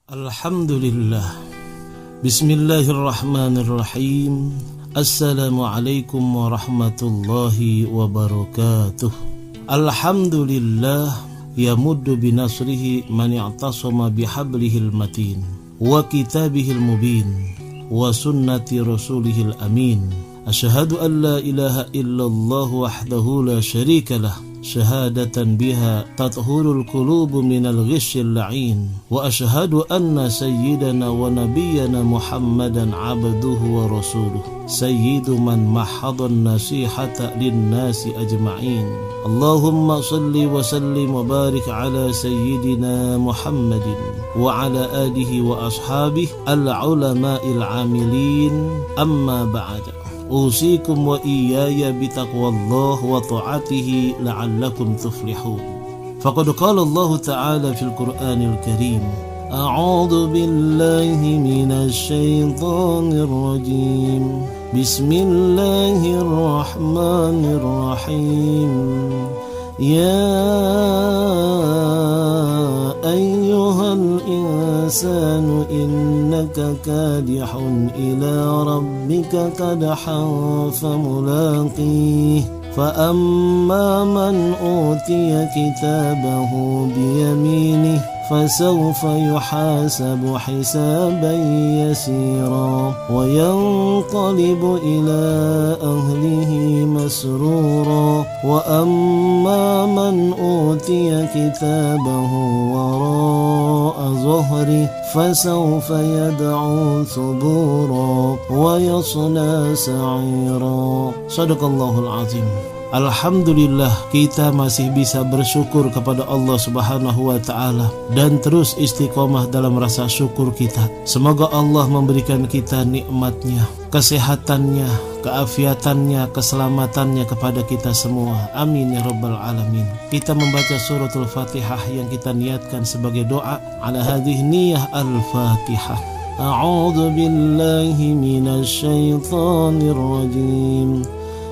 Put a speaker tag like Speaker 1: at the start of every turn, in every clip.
Speaker 1: Alhamdulillah. Bismillahirrahmanirrahim. Assalamualaikum warahmatullahi wabarakatuh. Alhamdulillah yamuddu binasrihi man i'tasama bihablihil matin wa kitabihil mubin wa sunnati rasulihil amin. Asyhadu an la ilaha illallah wahdahu la syarika lah, syahadatan biha tathurul qulubu minal ghisyil la'in, wa asyhadu anna sayyidana wa nabiyyana Muhammadan abduhu wa rasuluh, sayyidu man mahadan nasihata linnasi ajma'in. Allahumma salli wa sallim wa barik ala sayyidina Muhammadin wa ala alihi wa ashabihi al-ulama'il amilin, amma ba'da. Usikum wa iyaya bitaqwallah wa ta'atihi la'allakum tuflihun. Faqad qala Allah ta'ala fil Qur'anil Karim, a'udzu billahi minasy syaithanir rajim. Bismillahirrahmanirrahim. Ya ayyuhal insanu innaka kadihun ila rabbika kadhan famulaqih. فأما من أوتي كتابه بيمينه فسوف يحاسب حسابا يسيرا وينقلب إلى أهله مسرورا وأما من أوتي كتابه وراء ظهره فسوف يدعو ثبورا ويصلى سعيرا. صدق الله العظيم. Alhamdulillah, kita masih bisa bersyukur kepada Allah Subhanahu wa ta'ala dan terus istiqomah dalam rasa syukur kita. Semoga Allah memberikan kita nikmatnya, kesehatannya, keafiatannya, keselamatannya kepada kita semua. Amin ya rabbal alamin. Kita membaca suratul Fatihah yang kita niatkan sebagai doa. Ala hadhihi niyah al-Fatihah. A'udzu billahi minasy syaithanir rajim.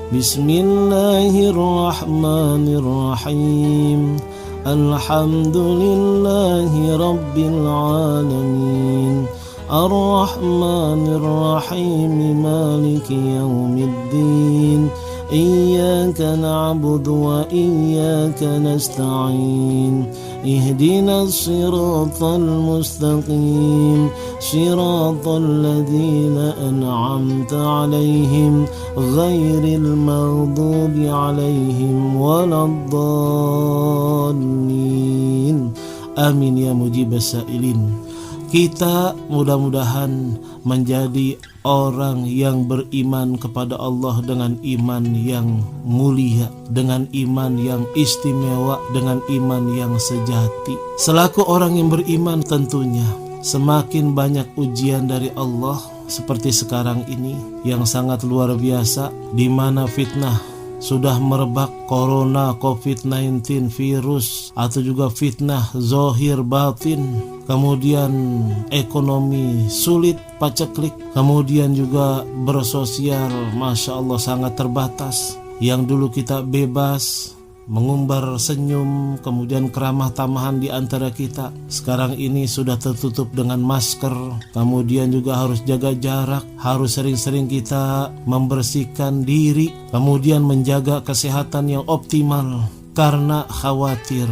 Speaker 1: Bismillahirrahmanirrahim. Alhamdulillahi rabbil alamin. Ar-Rahmanir-Rahim. Maliki yaumiddin. Iyyaka na'budu wa iyyaka nasta'in. Ihdinas siratal mustaqim. Siratal ladzina an'amta 'alaihim ghairil maghdubi 'alaihim waladdallin. Amin ya mujibas sa'ilin. Kita mudah-mudahan menjadi orang yang beriman kepada Allah dengan iman yang mulia, dengan iman yang istimewa, dengan iman yang sejati. Selaku orang yang beriman tentunya semakin banyak ujian dari Allah seperti sekarang ini yang sangat luar biasa, di mana fitnah sudah merebak, corona, COVID-19 virus, atau juga fitnah zahir batin, kemudian ekonomi sulit, paceklik, kemudian juga bersosial, Masya Allah sangat terbatas. Yang dulu kita bebas mengumbar senyum, kemudian keramah tamahan di antara kita, sekarang ini sudah tertutup dengan masker. Kemudian juga harus jaga jarak, harus sering-sering kita membersihkan diri, kemudian menjaga kesehatan yang optimal karena khawatir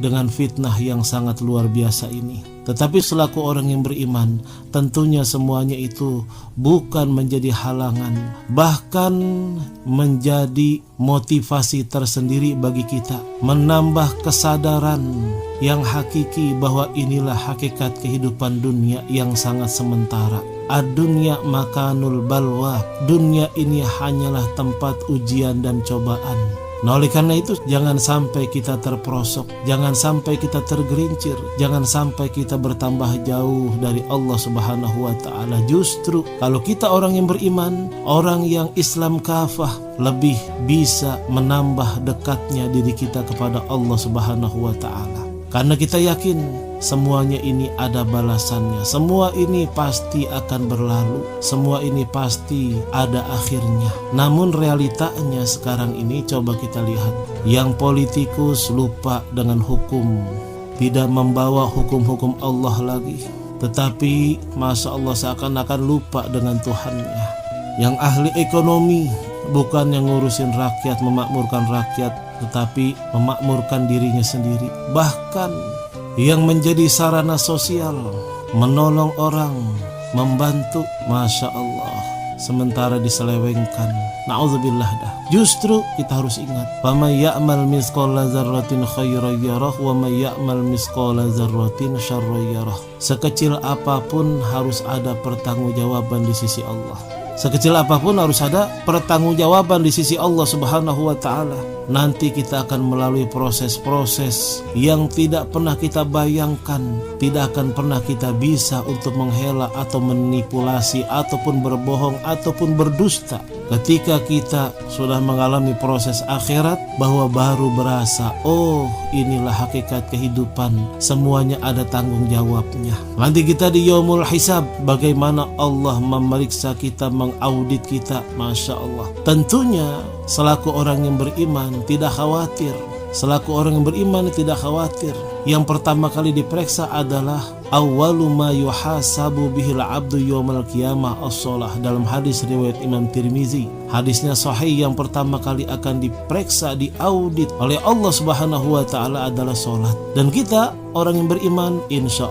Speaker 1: dengan fitnah yang sangat luar biasa ini. Tetapi selaku orang yang beriman, tentunya semuanya itu bukan menjadi halangan, bahkan menjadi motivasi tersendiri bagi kita, menambah kesadaran yang hakiki bahwa inilah hakikat kehidupan dunia yang sangat sementara. Ad-dunya makanul balwa. Dunia ini hanyalah tempat ujian dan cobaan. Nah, oleh karena itu jangan sampai kita terperosok, jangan sampai kita tergelincir, jangan sampai kita bertambah jauh dari Allah Subhanahu wa ta'ala. Justru kalau kita orang yang beriman, orang yang Islam kafah, lebih bisa menambah dekatnya diri kita kepada Allah Subhanahu wa ta'ala. Karena kita yakin semuanya ini ada balasannya, semua ini pasti akan berlalu, semua ini pasti ada akhirnya. Namun realitanya sekarang ini coba kita lihat, yang politikus lupa dengan hukum, tidak membawa hukum-hukum Allah lagi, tetapi Masya Allah seakan-akan lupa dengan Tuhannya. Yang ahli ekonomi bukan yang ngurusin rakyat, memakmurkan rakyat, tetapi memakmurkan dirinya sendiri. Bahkan yang menjadi sarana sosial, menolong orang, membantu, Masya Allah, sementara diselewengkan. Na'udzubillah dah. Justru kita harus ingat, faman ya'mal misqala dzarratin khairan yarah wa man ya'mal misqala dzarratin syarran yarah. Sekecil apapun harus ada pertanggungjawaban di sisi Allah. Sekecil apapun harus ada pertanggungjawaban di sisi Allah Subhanahu wa ta'ala. Nanti kita akan melalui proses-proses yang tidak pernah kita bayangkan. Tidak akan pernah kita bisa untuk menghela atau manipulasi ataupun berbohong ataupun berdusta. Ketika kita sudah mengalami proses akhirat, bahwa baru berasa, oh inilah hakikat kehidupan, semuanya ada tanggung jawabnya. Nanti kita di yaumul hisab, bagaimana Allah memeriksa kita, mengaudit kita. Masya Allah. Tentunya selaku orang yang beriman tidak khawatir. Selaku orang yang beriman tidak khawatir. Yang pertama kali diperiksa adalah awwalu ma yuhasabu bihil abdu yawmal qiyamah as-shalah. Dalam hadis riwayat Imam Tirmizi, hadisnya sahih, yang pertama kali akan diperiksa, diaudit oleh Allah Subhanahu wa ta'ala adalah salat. Dan kita orang yang beriman, insya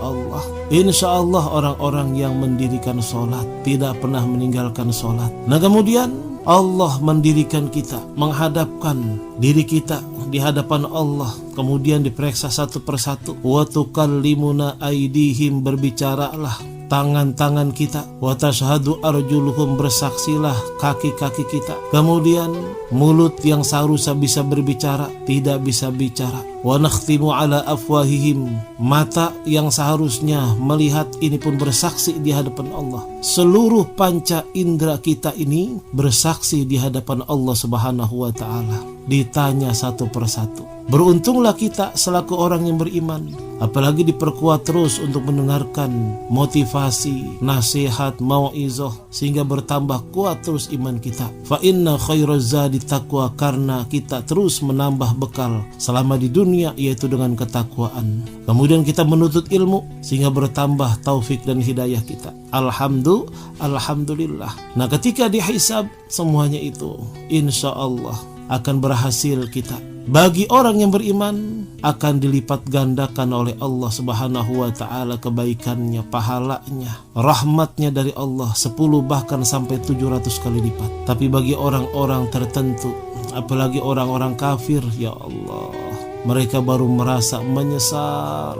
Speaker 1: Allah orang-orang yang mendirikan salat, tidak pernah meninggalkan salat. Nah kemudian Allah mendirikan kita, menghadapkan diri kita di hadapan Allah, kemudian diperiksa satu persatu. Wa tukallimuna aydihim, berbicaralah tangan-tangan kita. Wa tashhadu arjuluhum, bersaksilah kaki-kaki kita. Kemudian mulut yang seharusnya bisa berbicara tidak bisa bicara. Wa nakhtimu ala afwahihim, mata yang seharusnya melihat ini pun bersaksi di hadapan Allah. Seluruh panca indera kita ini bersaksi di hadapan Allah Subhanahu wa ta'ala. Ditanya satu persatu. Beruntunglah kita selaku orang yang beriman, apalagi diperkuat terus untuk mendengarkan motivasi, nasihat, mau'izah, sehingga bertambah kuat terus iman kita. Fa inna khairaz zadi taqwa, karena kita terus menambah bekal selama di dunia, yaitu dengan ketakwaan. Kemudian kita menuntut ilmu sehingga bertambah taufik dan hidayah kita. Alhamdulillah. Nah ketika dihisab, semuanya itu insya Allah akan berhasil kita. Bagi orang yang beriman akan dilipat gandakan oleh Allah Subhanahu wa ta'ala kebaikannya, pahalanya, rahmatnya dari Allah 10 bahkan sampai 700 kali lipat. Tapi bagi orang-orang tertentu, apalagi orang-orang kafir, ya Allah, mereka baru merasa menyesal.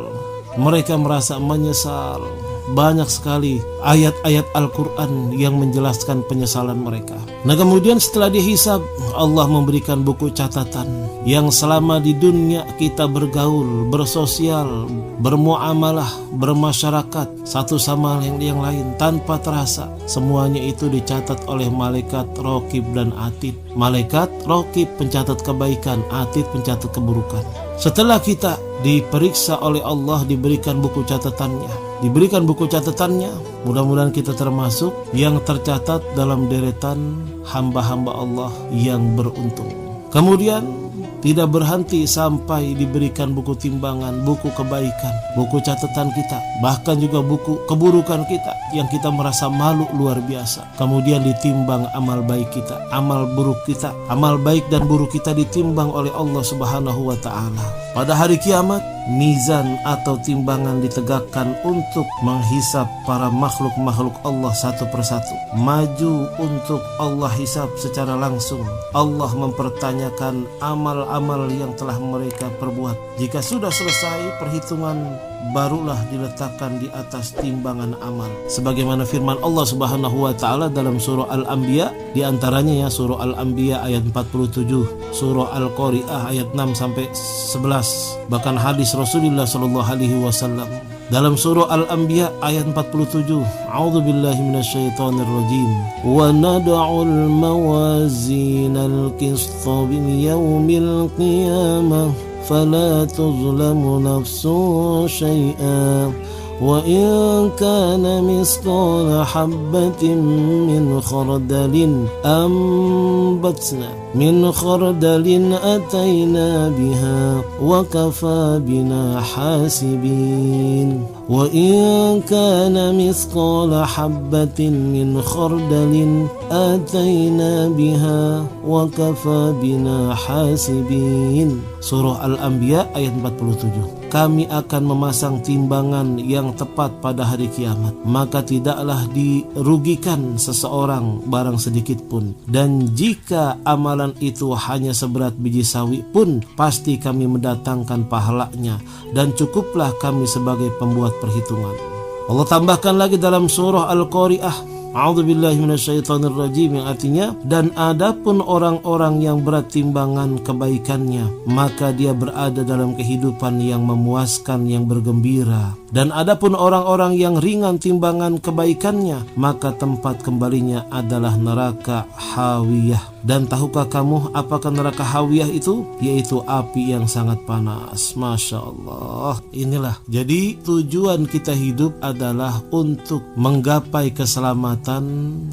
Speaker 1: Banyak sekali ayat-ayat Al-Quran yang menjelaskan penyesalan mereka. Nah kemudian setelah dihisab, Allah memberikan buku catatan yang selama di dunia kita bergaul, bersosial, bermuamalah, bermasyarakat satu sama yang lain tanpa terasa. Semuanya itu dicatat oleh malaikat Raqib dan Atid. Malaikat Raqib pencatat kebaikan, Atid pencatat keburukan. Setelah kita diperiksa oleh Allah, diberikan buku catatannya. Mudah-mudahan kita termasuk yang tercatat dalam deretan hamba-hamba Allah yang beruntung. Kemudian tidak berhenti sampai diberikan buku timbangan, buku kebaikan, buku catatan kita, bahkan juga buku keburukan kita yang kita merasa malu luar biasa. Kemudian ditimbang amal baik kita, amal buruk kita, amal baik dan buruk kita ditimbang oleh Allah Subhanahu wa ta'ala. Pada hari kiamat, mizan atau timbangan ditegakkan untuk menghisap para makhluk-makhluk Allah satu persatu. Maju untuk Allah hisap secara langsung. Allah mempertanyakan amal-amal yang telah mereka perbuat. Jika sudah selesai perhitungan, barulah diletakkan di atas timbangan amal. Sebagaimana firman Allah Subhanahu wa ta'ala dalam surah Al-Anbiya, di antaranya ya surah Al-Anbiya ayat 47, surah Al-Qari'ah ayat 6 sampai 11, bahkan hadis Rasulullah sallallahu alaihi wasallam dalam surah Al-Anbiya ayat 47, a'udzubillahi minasyaitonir rajim, wa nad'ul mawazinal qista bil yaumil qiyamah fala tuzlamu nafsun syai'an وإن كان مثقال حبة من خردل أنبتنا من خردل أتينا بها وكفى بنا حاسبين وإن كان مثقال حبة من خردل آتينا بها وكفى بنا حاسبين. Surah Al-Anbiya ayat 47. Kami akan memasang timbangan yang tepat pada hari kiamat, maka tidaklah dirugikan seseorang barang sedikit pun, dan jika amalan itu hanya seberat biji sawi pun pasti kami mendatangkan pahalanya, dan cukuplah kami sebagai pembuat perhitungan. Allah tambahkan lagi dalam surah Al-Qari'ah, A'udzubillahi minasyaitonirrajim, yang artinya, dan adapun orang-orang yang berat timbangan kebaikannya, maka dia berada dalam kehidupan yang memuaskan, yang bergembira. Dan adapun orang-orang yang ringan timbangan kebaikannya, maka tempat kembalinya adalah neraka hawiyah. Dan tahukah kamu apakah neraka hawiyah itu? Yaitu api yang sangat panas. Masya Allah. Inilah, jadi tujuan kita hidup adalah untuk menggapai keselamatan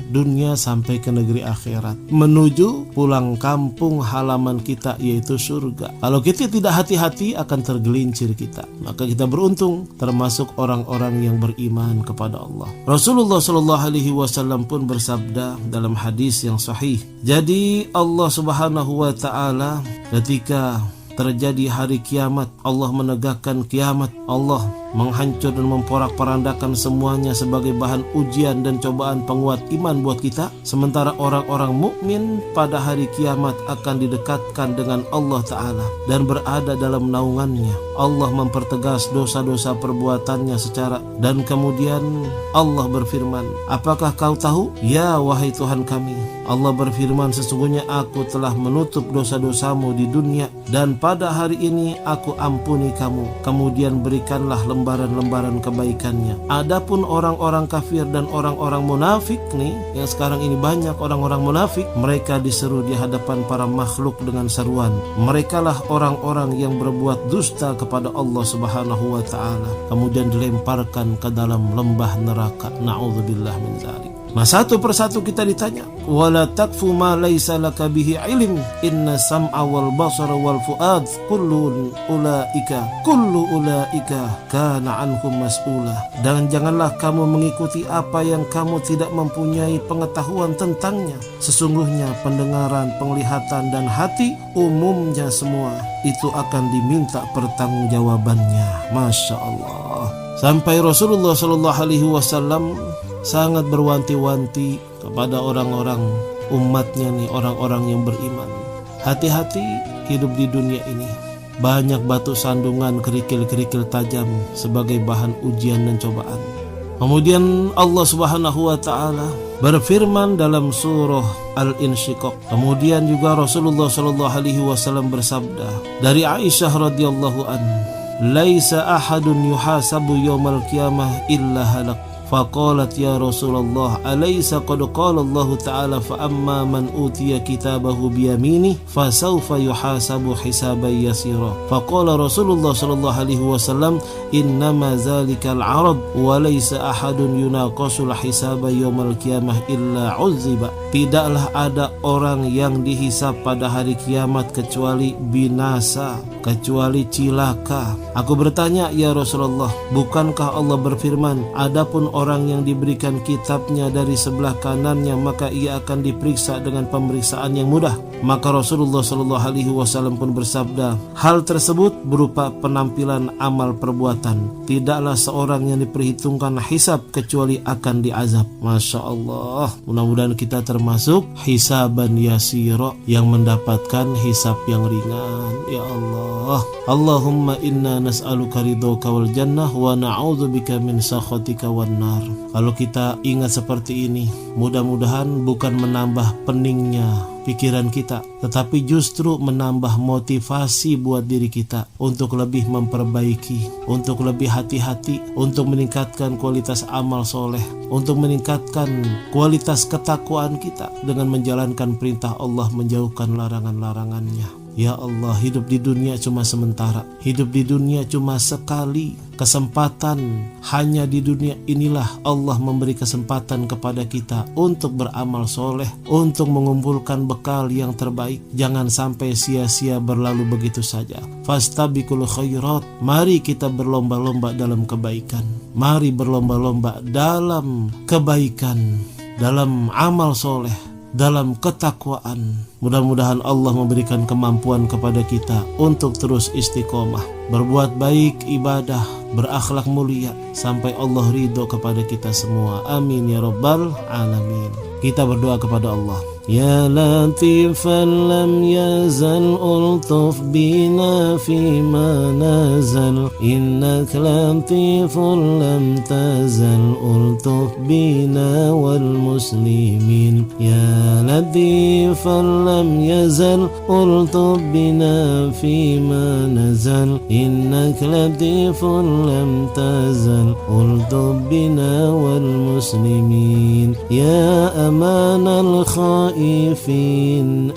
Speaker 1: dunia sampai ke negeri akhirat, menuju pulang kampung halaman kita, yaitu surga. Kalau kita tidak hati-hati akan tergelincir kita, maka kita beruntung termasuk orang-orang yang beriman kepada Allah. Rasulullah SAW pun bersabda dalam hadis yang sahih, jadi Allah Subhanahu wa ta'ala ketika terjadi hari kiamat, Allah menegakkan kiamat, Allah menghancur dan memporak-porandakan semuanya sebagai bahan ujian dan cobaan penguat iman buat kita. Sementara orang-orang mukmin pada hari kiamat akan didekatkan dengan Allah Ta'ala dan berada dalam naungannya. Allah mempertegas dosa-dosa perbuatannya secara, dan kemudian Allah berfirman, apakah kau tahu? Ya wahai Tuhan kami, Allah berfirman, sesungguhnya aku telah menutup dosa-dosamu di dunia, dan pada hari ini aku ampuni kamu. Kemudian berikanlah lembaran-lembaran kebaikannya. Adapun orang-orang kafir dan orang-orang munafik nih, yang sekarang ini banyak orang-orang munafik, mereka diseru di hadapan para makhluk dengan seruan, merekalah orang-orang yang berbuat dusta kepada Allah Subhanahu wa ta'ala, kemudian dilemparkan ke dalam lembah neraka. Na'udzubillah min dzalik. Nah, satu persatu kita ditanya, wala takfu ma laisa laka bihi ilm inna sam'a wal basara wal fuad kullu ulaika kana anhum mas'ula. Dan janganlah kamu mengikuti apa yang kamu tidak mempunyai pengetahuan tentangnya. Sesungguhnya pendengaran, penglihatan dan hati, umumnya semua itu akan diminta pertanggungjawabannya. Masya Allah. Sampai Rasulullah SAW sangat berwanti-wanti kepada orang-orang umatnya nih, orang-orang yang beriman. Hati-hati hidup di dunia ini. Banyak batu sandungan, kerikil-kerikil tajam sebagai bahan ujian dan cobaan. Kemudian Allah Subhanahu wa ta'ala berfirman dalam surah Al-Insyiqaq. Kemudian juga Rasulullah SAW bersabda dari Aisyah radhiyallahu anha, laisa ahadun yuhasabu yaumal qiyamah illa halak. Faqalat ya Rasulullah alaysa qad qala Allah ta'ala fa amma man utiya kitabahu biyamini fasawfa yuhasabu hisaban yasira. Faqala Rasulullah sallallahu alaihi wasallam innama zalikal arad wa laysa ahadun yunaqasul hisaba yaumal qiyamah illa uzziba. Tidaklah ada orang yang dihisab pada hari kiamat kecuali binasa, kecuali cilaka. Aku bertanya, ya Rasulullah, bukankah Allah berfirman, adapun orang yang diberikan kitabnya dari sebelah kanannya maka ia akan diperiksa dengan pemeriksaan yang mudah? Maka Rasulullah SAW pun bersabda, hal tersebut berupa penampilan amal perbuatan. Tidaklah seorang yang diperhitungkan hisab kecuali akan diazab. Masya Allah. Mudah-mudahan kita termasuk hisaban yasira, yang mendapatkan hisab yang ringan. Ya Allah. Allahumma inna nas'aluka ridhoka wal jannah wa na'udzubika min sakhatika wan nar. Kalau kita ingat seperti ini, mudah-mudahan bukan menambah peningnya pikiran kita, tetapi justru menambah motivasi buat diri kita untuk lebih memperbaiki, untuk lebih hati-hati, untuk meningkatkan kualitas amal soleh, untuk meningkatkan kualitas ketakwaan kita dengan menjalankan perintah Allah, menjauhkan larangan-larangannya. Ya Allah, hidup di dunia cuma sementara, hidup di dunia cuma sekali, kesempatan hanya di dunia inilah Allah memberi kesempatan kepada kita untuk beramal soleh, untuk mengumpulkan bekal yang terbaik. Jangan sampai sia-sia berlalu begitu saja. Fastabiqul khairat, mari kita berlomba-lomba dalam kebaikan, mari berlomba-lomba dalam kebaikan, dalam amal soleh, dalam ketakwaan. Mudah-mudahan Allah memberikan kemampuan kepada kita untuk terus istiqomah, berbuat baik, ibadah, berakhlak mulia sampai Allah ridho kepada kita semua. Amin ya rabbal alamin. Kita berdoa kepada Allah. Ya latifan lam yazal ultuf bina fima nazal, innaka latifun lam tazal ultuf bina wal muslimin. Ya latifan lam yazal ultuf bina fima nazal, innaka latifun lam tazal ultuf bina wal muslimin. Ya amanal khaifin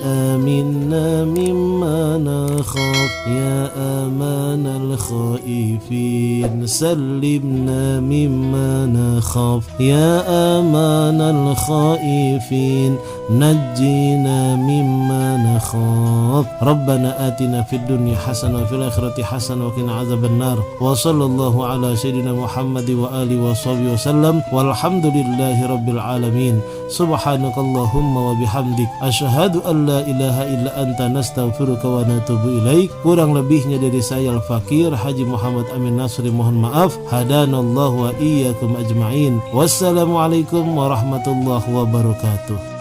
Speaker 1: آمنا مما نخاف، يا أمان الخائفين سلمنا مما نخاف، يا أمان الخائفين نجينا مما نخاف. ربنا آتنا في الدنيا حسنة وفي الآخرة حسنة وقنا عذاب النار. وصلى الله على سيدنا محمد وآله وصحبه وسلم والحمد لله رب العالمين. سبحانك اللهم وبحمdik, asyhadu an la ilaha illa anta, nastaghfiruka wa natubu ilaik. Kurang lebihnya dari saya Al-Fakir Haji Muhammad Amin Nasri mohon maaf. Hadanallahu wa iyyakum ajma'in. Wassalamualaikum warahmatullahi wabarakatuh.